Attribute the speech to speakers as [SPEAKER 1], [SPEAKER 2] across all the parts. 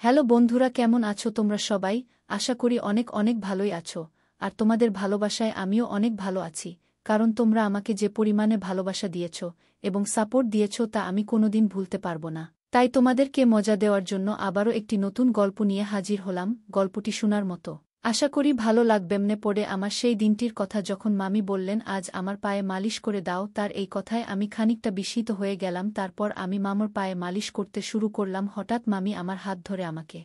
[SPEAKER 1] Hello বন্ধুরা, কেমন আছো তোমরা সবাই? আশা করি অনেক অনেক ভালোই আছো। আর তোমাদের ভালোবাসায় আমিও অনেক ভালো আছি, কারণ তোমরা আমাকে যে পরিমাণে ভালোবাসা দিয়েছ এবং সাপোর্ট দিয়েছ তা আমি কোনোদিন ভুলতে পারব না। তাই তোমাদেরকে মজা দেওয়ার জন্য আবারও একটি নতুন গল্প নিয়ে হাজির হলাম, গল্পটি শোনার মতো। আশা করি ভালো লাগবেমনে পড়ে আমার সেই দিনটির কথা যখন মামি বললেন আজ আমার পায়ে মালিশ করে দাও। তার এই কথায় আমি খানিকটা বিস্মিত হয়ে গেলাম। তারপর আমি মামার পায়ে মালিশ করতে শুরু করলাম। হঠাৎ মামি আমার হাত ধরে আমাকে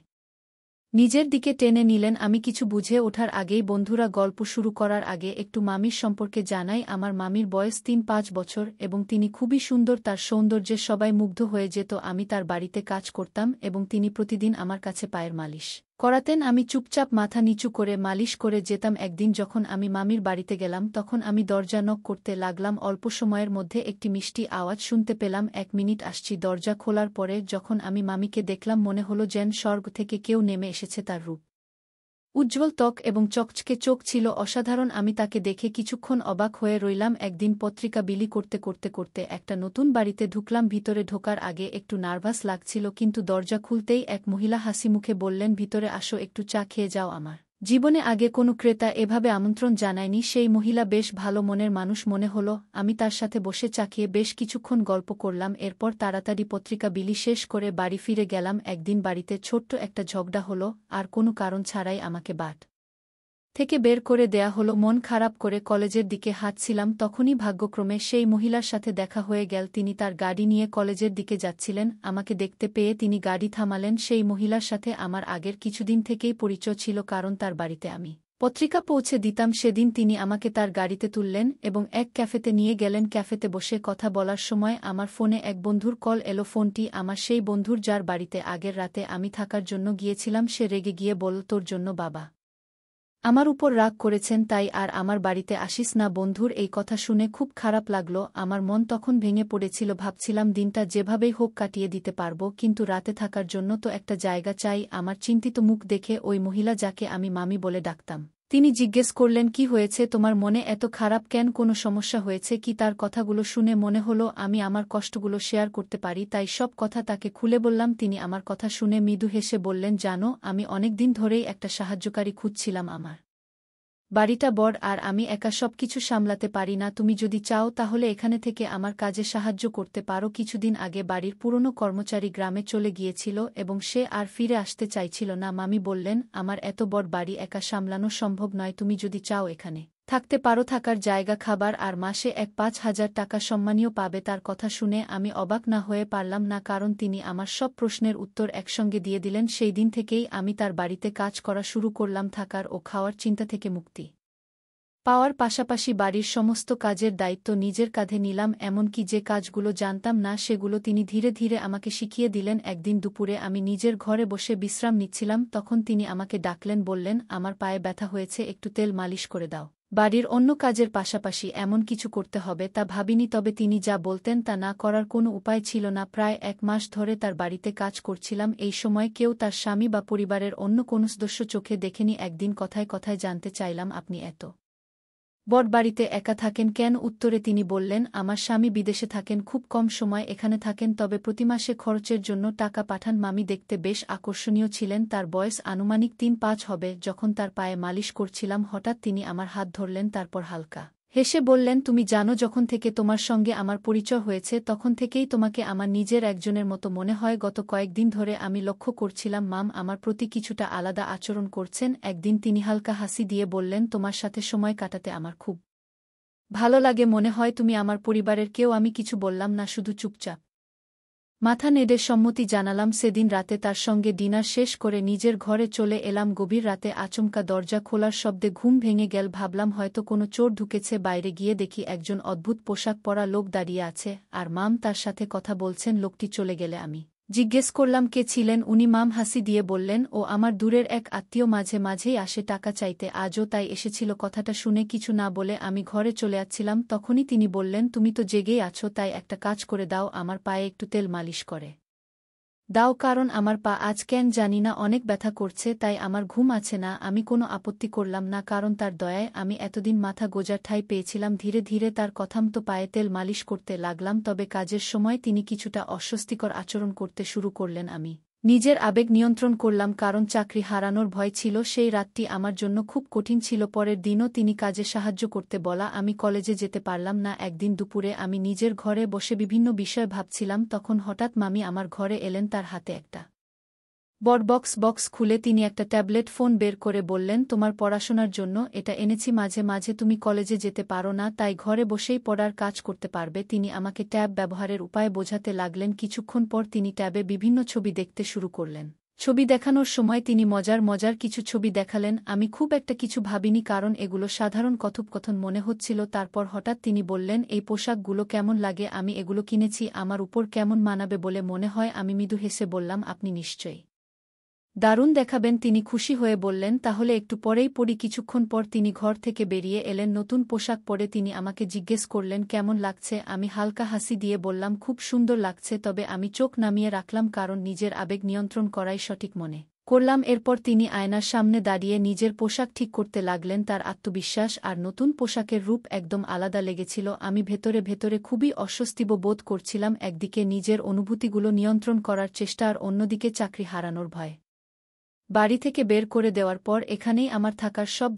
[SPEAKER 1] নিজের দিকে টেনে নিলেন। আমি কিছু বুঝে ওঠার আগেই বন্ধুরা, গল্প শুরু করার আগে একটু মামির সম্পর্কে জানাই। আমার মামির বয়স ৩-৫ বছর এবং তিনি খুবই সুন্দর। তার সৌন্দর্যে সবাই মুগ্ধ হয়ে যেত। আমি তার বাড়িতে কাজ করতাম এবং তিনি প্রতিদিন আমার কাছে পায়ের মালিশ করাতেন। আমি চুপচাপ মাথা নিচু করে মালিশ করে যেতাম। একদিন যখন আমি মামির বাড়িতে গেলাম তখন আমি দরজা নক করতে লাগলাম। অল্প সময়ের মধ্যে একটি মিষ্টি আওয়াজ শুনতে পেলাম। ১ মিনিট আসছি। দরজা খোলার পরে যখন আমি মামিকে দেখলাম মনে হলো যেন স্বর্গ থেকে কেউ নেমে এসেছে। তার রূপ উজ্জ্বল ত্বক এবং চকচকে চোখ ছিল অসাধারণ। আমি তাকে দেখে কিছুক্ষণ অবাক হয়ে রইলাম। একদিন পত্রিকা বিলি করতে করতে করতে একটা নতুন বাড়িতে ঢুকলাম। ভিতরে ঢোকার আগে একটু নার্ভাস লাগছিল, কিন্তু দরজা খুলতেই এক মহিলা হাসিমুখে বললেন, ভিতরে আসো, একটু চা খেয়ে যাও। আমার জীবনে আগে কোনো ক্রেতা এভাবে আমন্ত্রণ জানায়নি। সেই মহিলা বেশ ভালো মনের মানুষ মনে হলো। আমি তার সাথে বসে চা খেয়ে বেশ কিছুক্ষণ গল্প করলাম। এরপর তাড়াতাড়ি পত্রিকা বিলি শেষ করে বাড়ি ফিরে গেলাম। একদিন বাড়িতে ছোট্ট একটা ঝগড়া হলো, আর কোনো কারণ ছাড়াই আমাকে বাট থেকে বের করে দেয়া হলো। মন খারাপ করে কলেজের দিকে হাঁটছিলাম, তখনই ভাগ্যক্রমে সেই মহিলার সাথে দেখা হয়ে গেল। তিনি তার গাড়ি নিয়ে কলেজের দিকে যাচ্ছিলেন। আমাকে দেখতে পেয়ে তিনি গাড়ি থামালেন। সেই মহিলার সাথে আমার আগের কিছুদিন থেকেই পরিচয় ছিল, কারণ তার বাড়িতে আমি পত্রিকা পৌঁছে দিতাম। সেদিন তিনি আমাকে তার গাড়িতে তুললেন এবং এক ক্যাফেতে নিয়ে গেলেন। ক্যাফেতে বসে কথা বলার সময় আমার ফোনে এক বন্ধুর কল এলো। ফোনটি আমার সেই বন্ধুর যার বাড়িতে আগের রাতে আমি থাকার জন্য গিয়েছিলাম। সে রেগে গিয়ে বলল, তোর জন্য বাবা আমার উপর রাগ করেছেন, তাই আর আমার বাড়িতে আসিস না। বন্ধুর এই কথা শুনে খুব খারাপ লাগলো। আমার মন তখন ভেঙে পড়েছিল। ভাবছিলাম দিনটা যেভাবেই হোক কাটিয়ে দিতে পারব, কিন্তু রাতে থাকার জন্য তো একটা জায়গা চাই। আমার চিন্তিত মুখ দেখে ওই মহিলা, যাকে আমি মামি বলে ডাকতাম, তিনি জিজ্ঞেস করলেন, কি হয়েছে তোমার, মনে এত খারাপ কেন, কোনো সমস্যা হয়েছে কি? তার কথাগুলো শুনে মনে হলো আমি আমার কষ্টগুলো শেয়ার করতে পারি, তাই সব কথা তাকে খুলে বললাম। তিনি আমার কথা শুনে মৃদু হেসে বললেন, জানো, আমি অনেক দিন ধরেই একটা সাহায্যকারী খুঁজছিলাম। আমার বাড়িটা বড় আর আমি একা সবকিছু সামলাতে পারি না। তুমি যদি চাও তাহলে এখানে থেকে আমার কাজে সাহায্য করতে পারো। কিছুদিন আগে বাড়ির পুরনো কর্মচারী গ্রামে চলে গিয়েছিল এবং সে আর ফিরে আসতে চাইছিল না। মামি বললেন, আমার এত বড় বাড়ি একা সামলানো সম্ভব নয়। তুমি যদি চাও এখানে থাকতে পারো, থাকার জায়গা, খাবার আর মাসে ৫,০০০ টাকা সম্মানীয় পাবে। তার কথা শুনে আমি অবাক না হয়ে পারলাম না, কারণ তিনি আমার সব প্রশ্নের উত্তর একসঙ্গে দিয়ে দিলেন। সেই দিন থেকেই আমি তার বাড়িতে কাজ করা শুরু করলাম। থাকার ও খাওয়ার চিন্তা থেকে মুক্তি পাওয়ার পাশাপাশি বাড়ির সমস্ত কাজের দায়িত্ব নিজের কাঁধে নিলাম। এমনকি যে কাজগুলো জানতাম না সেগুলো তিনি ধীরে ধীরে আমাকে শিখিয়ে দিলেন। একদিন দুপুরে আমি নিজের ঘরে বসে বিশ্রাম নিচ্ছিলাম, তখন তিনি আমাকে ডাকলেন, বললেন, আমার পায়ে ব্যথা হয়েছে, একটু তেল মালিশ করে দাও। বাড়ির অন্য কাজের পাশাপাশি এমন কিছু করতে হবে তা ভাবিনি, তবে তিনি যা বলতেন তা না করার কোনো উপায় ছিল না। প্রায় ১ মাস ধরে তার বাড়িতে কাজ করছিলাম। এই সময় কেউ তার স্বামী বা পরিবারের অন্য কোনো সদস্য চোখে দেখেনি। একদিন কথায় কথায় জানতে চাইলাম, আপনি এত বড় বাড়িতে একা থাকেন কেন? উত্তরে তিনি বললেন, আমার স্বামী বিদেশে থাকেন, খুব কম সময় এখানে থাকেন, তবে প্রতি মাসে খরচের জন্য টাকা পাঠান। মামি দেখতে বেশ আকর্ষণীয় ছিলেন। তার বয়স আনুমানিক ৩-৫ হবে। যখন তার পায়ে মালিশ করছিলাম হঠাৎ তিনি আমার হাত ধরলেন, তারপর হালকা হেসে বললেন, তুমি জানো, যখন থেকে তোমার সঙ্গে আমার পরিচয় হয়েছে তখন থেকেই তোমাকে আমার নিজের একজনের মতো মনে হয়। গত কয়েকদিন ধরে আমি লক্ষ্য করছিলাম মাম আমার প্রতি কিছুটা আলাদা আচরণ করছেন। একদিন তিনি হালকা হাসি দিয়ে বললেন, তোমার সাথে সময় কাটাতে আমার খুব ভালো লাগে, মনে হয় তুমি আমার পরিবারের কেউ। আমি কিছু বললাম না, শুধু চুপচাপ মাথা নেড়ে সম্মতি জানালাম। সেদিন রাতে তার সঙ্গে ডিনার শেষ করে নিজের ঘরে চলে এলাম। গভীর রাতে আচমকা দরজা খোলার শব্দে ঘুম ভেঙে গেল। ভাবলাম হয়তো কোনো চোর ঢুকেছে। বাইরে গিয়ে দেখি একজন অদ্ভুত পোশাক পরা লোক দাঁড়িয়ে আছে আর মাম তার সাথে কথা বলছেন। লোকটি চলে গেলে আমি জিজ্ঞেস করলাম, কে ছিলেন উনি? মাম হাসি দিয়ে বললেন, ও আমার দূরের এক আত্মীয়, মাঝে মাঝেই আসে টাকা চাইতে, আজও তাই এসেছিল। কথাটা শুনে কিছু না বলে আমি ঘরে চলে যাচ্ছিলাম, তখনই তিনি বললেন, তুমি তো জেগেই আছো, তাই একটা কাজ করে দাও, আমার পায়ে একটু তেল মালিশ করে দাও, কারণ আমার পা আজ কেন জানি না অনেক ব্যথা করছে, তাই আমার ঘুম আছে না। আমি কোনো আপত্তি করলাম না, কারণ তার দয়ায় আমি এতদিন মাথা গোজার ঠাঁই পেয়েছিলাম। ধীরে ধীরে তার কথামতো পায়ে তেল মালিশ করতে লাগলাম, তবে কাজের সময় তিনি কিছুটা অস্বস্তিকর আচরণ করতে শুরু করলেন। আমি নিজের আবেগ নিয়ন্ত্রণ করলাম কারণ চাকরি হারানোর ভয় ছিল। সেই রাতটি আমার জন্য খুব কঠিন ছিল। পরের দিনও তিনি কাজে সাহায্য করতে বলা আমি কলেজে যেতে পারলাম না। একদিন দুপুরে আমি নিজের ঘরে বসে বিভিন্ন বিষয় ভাবছিলাম, তখন হঠাৎ মামি আমার ঘরে এলেন। তার হাতে একটা বড় বক্স খুলে তিনি একটা ট্যাবলেট ফোন বের করে বললেন, তোমার পড়াশোনার জন্য এটা এনেছি। মাঝে মাঝে তুমি কলেজে যেতে পারো না, তাই ঘরে বসেই পড়ার কাজ করতে পারবে। তিনি আমাকে ট্যাব ব্যবহারের উপায় বোঝাতে লাগলেন। কিছুক্ষণ পর তিনি ট্যাবে বিভিন্ন ছবি দেখতে শুরু করলেন। ছবি দেখানোর সময় তিনি মজার কিছু ছবি দেখালেন। আমি খুব একটা কিছু ভাবিনি, কারণ এগুলো সাধারণ কথোপকথন মনে হচ্ছিল। তারপর হঠাৎ তিনি বললেন, এই পোশাকগুলো কেমন লাগে? আমি এগুলো কিনেছি, আমার উপর কেমন মানাবে বলে মনে হয়? আমি মৃদু হেসে বললাম, আপনি নিশ্চয়ই দারুণ দেখাবেন। তিনি খুশি হয়ে বললেন, তাহলে একটু পরেই পড়ি। কিছুক্ষণ পর তিনি ঘর থেকে বেরিয়ে এলেন। নতুন পোশাক পরে তিনি আমাকে জিজ্ঞেস করলেন, কেমন লাগছে? আমি হালকা হাসি দিয়ে বললাম, খুব সুন্দর লাগছে। তবে আমি চোখ নামিয়ে রাখলাম, কারণ নিজের আবেগ নিয়ন্ত্রণ করাই সঠিক মনে করলাম। এরপর তিনি আয়নার সামনে দাঁড়িয়ে নিজের পোশাক ঠিক করতে লাগলেন। তার আত্মবিশ্বাস আর নতুন পোশাকের রূপ একদম আলাদা লেগেছিল। আমি ভেতরে খুবই অস্বস্তি বোধ করছিলাম। একদিকে নিজের অনুভূতিগুলো নিয়ন্ত্রণ করার চেষ্টা, আর অন্যদিকে চাকরি হারানোর ভয়। বাড়ি থেকে বের করে দেওয়ার পর এখানেই আমার থাকার সব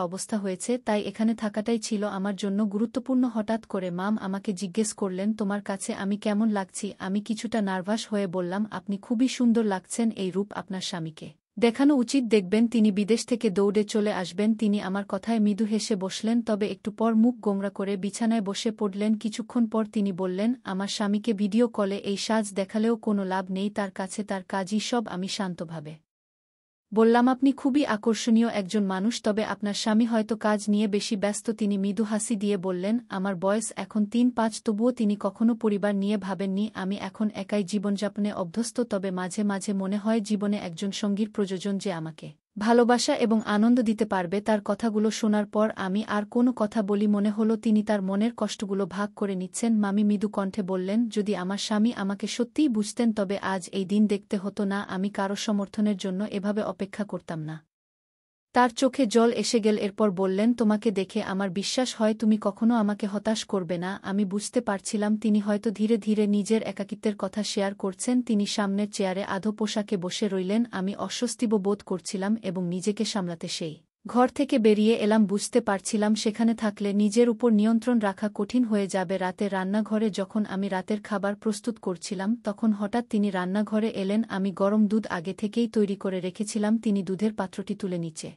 [SPEAKER 1] অবস্থা হয়েছে, তাই এখানে থাকাটাই ছিল আমার জন্য গুরুত্বপূর্ণ। হঠাৎ করে মাম আমাকে জিজ্ঞেস করলেন, তোমার কাছে আমি কেমন লাগছি? আমি কিছুটা নার্ভাস হয়ে বললাম, আপনি খুবই সুন্দর লাগছেন। এই রূপ আপনার স্বামীকে দেখানো উচিত। দেখবেন তিনি বিদেশ থেকে দৌড়ে চলে আসবেন। তিনি আমার কথায় মৃদু হেসে বসলেন, তবে একটু পর মুখ গোমড়া করে বিছানায় বসে পড়লেন। কিছুক্ষণ পর তিনি বললেন, আমার স্বামীকে ভিডিও কলে এই সাজ দেখালেও কোনো লাভ নেই, তার কাছে তার কাজই সব। আমি শান্তভাবে বললাম, আপনি খুবই আকর্ষণীয় একজন মানুষ, তবে আপনার স্বামী হয়তো কাজ নিয়ে বেশি ব্যস্ত। তিনি মৃদু হাসি দিয়ে বললেন, আমার বয়স এখন ৩-৫, তবুও তিনি কখনো পরিবার নিয়ে ভাবেননি। আমি এখন একাই জীবনযাপনে অভ্যস্ত, তবে মাঝে মাঝে মনে হয় জীবনে একজন সঙ্গীর প্রয়োজন, যে আমাকে ভালোবাসা এবং আনন্দ দিতে পারবে। তার কথাগুলো শোনার পর আমি আর কোনো কথা বলি। মনে হলো তিনি তার মনের কষ্টগুলো ভাগ করে নিচ্ছেন। মামি মৃদু কণ্ঠে বললেন, যদি আমার স্বামী আমাকে সত্যিই বুঝতেন, তবে আজ এই দিন দেখতে হতো না। আমি কারো সমর্থনের জন্য এভাবে অপেক্ষা করতাম না। তার চোখে জল এসে গেল। এরপর বললেন, তোমাকে দেখে আমার বিশ্বাস হয় তুমি কখনো আমাকে হতাশ করবে না। আমি বুঝতে পারছিলাম তিনি হয়তো ধীরে ধীরে নিজের একাকিত্বের কথা শেয়ার করছেন। তিনি সামনের চেয়ারে আধো পোশাকে বসে রইলেন। আমি অস্বস্তি বোধ করছিলাম এবং নিজেকে সামলাতে সেই ঘর থেকে বেরিয়ে এলাম। বুঝতে পারছিলাম সেখানে থাকলে নিজের উপর নিয়ন্ত্রণ রাখা কঠিন হয়ে যাবে। রাতে রান্নাঘরে যখন আমি রাতের খাবার প্রস্তুত করছিলাম, তখন হঠাৎ তিনি রান্নাঘরে এলেন। আমি গরম দুধ আগে থেকেই তৈরি করে রেখেছিলাম। তিনি দুধের পাত্রটি তুলে নিচে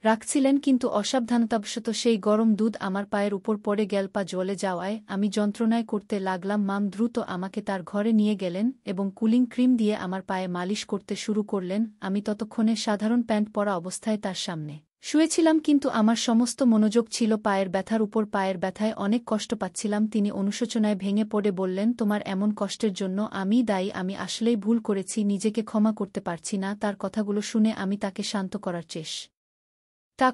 [SPEAKER 1] রাখছিলেন, কিন্তু অসাবধানতাবশত সেই গরম দুধ আমার পায়ের উপর পড়ে গেল। পা জ্বলে যাওয়ায় আমি যন্ত্রণায় করতে লাগলাম। মাম দ্রুত আমাকে তার ঘরে নিয়ে গেলেন এবং কুলিং ক্রিম দিয়ে আমার পায়ে মালিশ করতে শুরু করলেন। আমি ততক্ষণে সাধারণ প্যান্ট পরা অবস্থায় তার সামনে শুয়েছিলাম, কিন্তু আমার সমস্ত মনোযোগ ছিল পায়ের ব্যথার উপর। পায়ের ব্যথায় অনেক কষ্ট পাচ্ছিলাম। তিনি অনুশোচনায় ভেঙে পড়ে বললেন, তোমার এমন কষ্টের জন্য আমিই দায়ী। আমি আসলেই ভুল করেছি, নিজেকে ক্ষমা করতে পারছি না। তার কথাগুলো শুনে আমি তাকে শান্ত করার চেষ্টা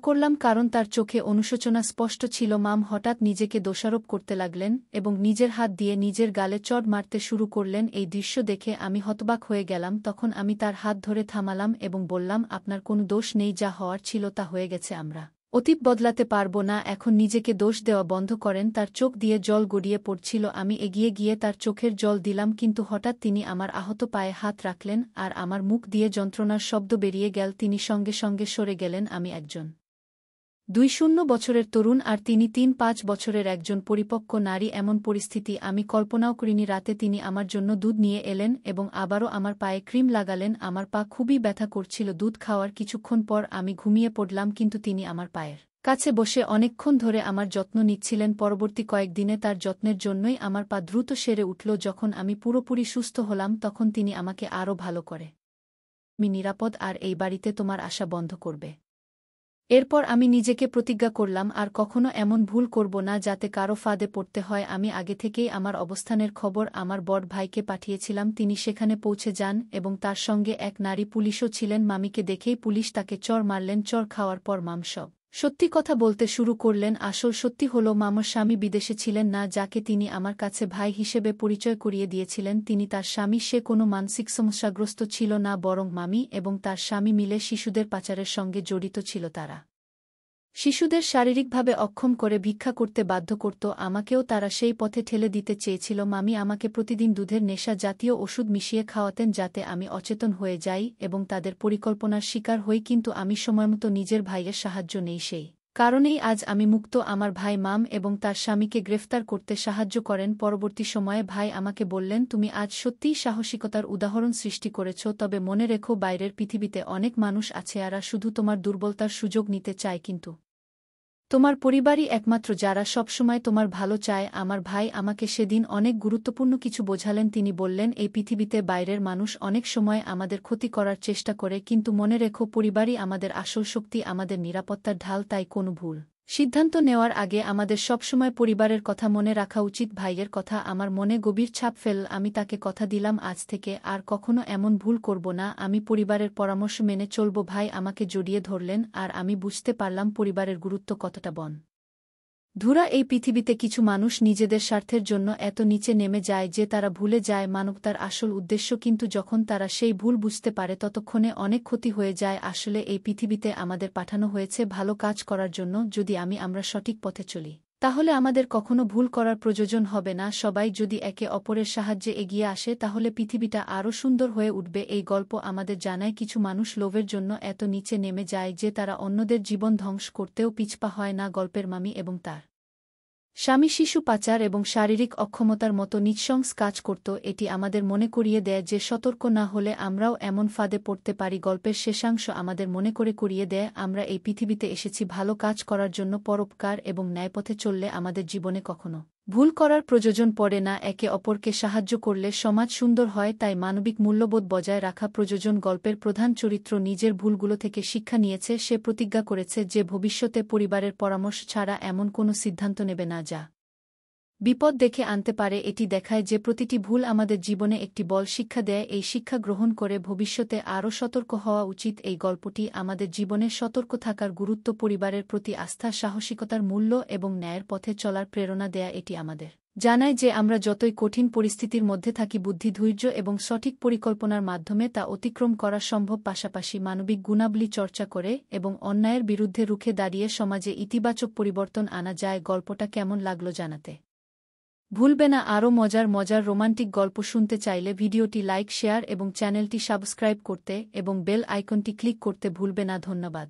[SPEAKER 1] করলাম, কারণ তার চোখে অনুশোচনা স্পষ্ট ছিল। মাম হঠাৎ নিজেকে দোষারোপ করতে লাগলেন এবং নিজের হাত দিয়ে নিজের গালে চড় মারতে শুরু করলেন। এই দৃশ্য দেখে আমি হতবাক হয়ে গেলাম। তখন আমি তার হাত ধরে থামালাম এবং বললাম, আপনার কোনো দোষ নেই, যা হওয়ার ছিল তা হয়ে গেছে। আমরা অতীত বদলাতে পারব না, এখন নিজেকে দোষ দেওয়া বন্ধ করেন। তার চোখ দিয়ে জল গড়িয়ে পড়ছিল। আমি এগিয়ে গিয়ে তার চোখের জল দিলাম, কিন্তু হঠাৎ তিনি আমার আহত পায়ে হাত রাখলেন আর আমার মুখ দিয়ে যন্ত্রণার শব্দ বেরিয়ে গেল। তিনি সঙ্গে সঙ্গে সরে গেলেন। আমি একজন ২-০ বছরের তরুণ আর তিনি ৩-৫ বছরের একজন পরিপক্ক নারী। এমন পরিস্থিতি আমি কল্পনাও করিনি। রাতে তিনি আমার জন্য দুধ নিয়ে এলেন এবং আবারও আমার পায়ে ক্রিম লাগালেন। আমার পা খুবই ব্যথা করছিল। দুধ খাওয়ার কিছুক্ষণ পর আমি ঘুমিয়ে পড়লাম, কিন্তু তিনি আমার পায়ের কাছে বসে অনেকক্ষণ ধরে আমার যত্ন নিচ্ছিলেন। পরবর্তী কয়েকদিনে তার যত্নের জন্যই আমার পা দ্রুত সেরে উঠল। যখন আমি পুরোপুরি সুস্থ হলাম, তখন তিনি আমাকে আরও ভালো করে আমি নিরাপদ, আর এই বাড়িতে তোমার আশা বন্ধ করবে। এরপর আমি নিজেকে প্রতিজ্ঞা করলাম, আর কখনো এমন ভুল করব না যাতে কারো ফাঁদে পড়তে হয়। আমি আগে থেকেই আমার অবস্থানের খবর আমার বড় ভাইকে পাঠিয়েছিলাম। তিনি সেখানে পৌঁছে যান এবং তার সঙ্গে এক নারী পুলিশও ছিলেন। মামিকে দেখেই পুলিশ তাকে চড় মারলেন। চড় খাওয়ার পর মাম সব সত্যি কথা বলতে শুরু করলেন। আসল সত্যি হলো, মামার স্বামী বিদেশে ছিলেন না, যাকে তিনি আমার কাছে ভাই হিসেবে পরিচয় করিয়ে দিয়েছিলেন। তিনি তার স্বামী, সে কোনো মানসিক সমস্যাগ্রস্ত ছিল না, বরং মামি এবং তার স্বামী মিলে শিশুদের পাচারের সঙ্গে জড়িত ছিল। তারা শিশুদের শারীরিকভাবে অক্ষম করে ভিক্ষা করতে বাধ্য করত, আমাকেও তারা সেই পথে ঠেলে দিতে চেয়েছিল। মামি আমাকে প্রতিদিন দুধের নেশা জাতীয় ওষুধ মিশিয়ে খাওয়াতেন যাতে আমি অচেতন হয়ে যাই এবং তাদের পরিকল্পনার শিকার হই, কিন্তু আমি সময়মতো নিজের ভাইয়ের সাহায্য নেই। সেই কারণেই আজ আমি মুক্ত। আমার ভাই মাম এবং তার স্বামীকে গ্রেফতার করতে সাহায্য করেন। পরবর্তী সময়ে ভাই আমাকে বললেন, তুমি আজ সত্যিই সাহসিকতার উদাহরণ সৃষ্টি করেছ, তবে মনে রেখো বাইরের পৃথিবীতে অনেক মানুষ আছে যারা শুধু তোমার দুর্বলতার সুযোগ নিতে চায়, কিন্তু তোমার পরিবারই একমাত্র যারা সবসময় তোমার ভালো চায়। আমার ভাই আমাকে সেদিন অনেক গুরুত্বপূর্ণ কিছু বোঝালেন। তিনি বললেন, এই পৃথিবীতে বাইরের মানুষ অনেক সময় আমাদের ক্ষতি করার চেষ্টা করে, কিন্তু মনে রেখো পরিবারই আমাদের আসল শক্তি, আমাদের নিরাপত্তার ঢাল। তাই কোনো ভুল সিদ্ধান্ত নেওয়ার আগে আমাদের সবসময় পরিবারের কথা মনে রাখা উচিত। ভাইয়ের কথা আমার মনে গভীর ছাপ ফেল। আমি তাকে কথা দিলাম আজ থেকে আর কখনো এমন ভুল করব না। আমি পরিবারের পরামর্শ মেনে চলব। ভাই আমাকে জড়িয়ে ধরলেন আর আমি বুঝতে পারলাম পরিবারের গুরুত্ব কতটা। ধুরা এই পৃথিবীতে কিছু মানুষ নিজেদের স্বার্থের জন্য এত নিচে নেমে যায় যে তারা ভুলে যায় মানবতার আসল উদ্দেশ্য, কিন্তু যখন তারা সেই ভুল বুঝতে পারে ততক্ষণে অনেক ক্ষতি হয়ে যায়। আসলে এই পৃথিবীতে আমাদের পাঠানো হয়েছে ভালো কাজ করার জন্য। যদি আমরা সঠিক পথে চলি তাহলে আমাদের কখনো ভুল করার প্রয়োজন হবে না। সবাই যদি একে অপরের সাহায্যে এগিয়ে আসে তাহলে পৃথিবীটা আরও সুন্দর হয়ে উঠবে। এই গল্প আমাদের জানায় কিছু মানুষ লোভের জন্য এত নিচে নেমে যায় যে তারা অন্যদের জীবন ধ্বংস করতেও পিছপা হয় না। গল্পের মামি এবং তার স্বামী শিশু পাচার এবং শারীরিক অক্ষমতার মতো নৃশংস কাজ করত। এটি আমাদের মনে করিয়ে দেয় যে সতর্ক না হলে আমরাও এমন ফাঁদে পড়তে পারি। গল্পের শেষাংশ আমাদের মনে করিয়ে দেয় আমরা এই পৃথিবীতে এসেছি ভালো কাজ করার জন্য। পরোপকার এবং ন্যায়পথে চললে আমাদের জীবনে কখনো ভুল করার প্রয়োজন পড়ে না। একে অপরকে সাহায্য করলে সমাজ সুন্দর হয়, তাই মানবিক মূল্যবোধ বজায় রাখা প্রয়োজন। গল্পের প্রধান চরিত্র নিজের ভুলগুলো থেকে শিক্ষা নিয়েছে। সে প্রতিজ্ঞা করেছে যে ভবিষ্যতে পরিবারের পরামর্শ ছাড়া এমন কোনো সিদ্ধান্ত নেবে না যা বিপদ ডেকে আনতে পারে। এটি দেখায় যে প্রতিটি ভুল আমাদের জীবনে একটি বড় শিক্ষা দেয়। এই শিক্ষা গ্রহণ করে ভবিষ্যতে আরও সতর্ক হওয়া উচিত। এই গল্পটি আমাদের জীবনে সতর্ক থাকার গুরুত্ব, পরিবারের প্রতি আস্থা, সাহসিকতার মূল্য এবং ন্যায়ের পথে চলার প্রেরণা দেয়া। এটি আমাদের জানায় যে আমরা যতই কঠিন পরিস্থিতির মধ্যে থাকি, বুদ্ধি, ধৈর্য এবং সঠিক পরিকল্পনার মাধ্যমে তা অতিক্রম করা সম্ভব। পাশাপাশি মানবিক গুণাবলী চর্চা করে এবং অন্যায়ের বিরুদ্ধে রুখে দাঁড়িয়ে সমাজে ইতিবাচক পরিবর্তন আনা যায়। গল্পটা কেমন লাগলো জানাতে ভুলবে না। আরও মজার রোমান্টিক গল্প শুনতে চাইলে ভিডিওটি লাইক, শেয়ার এবং চ্যানেলটি সাবস্ক্রাইব করতে এবং বেল আইকনটি ক্লিক করতে ভুলবে না। ধন্যবাদ।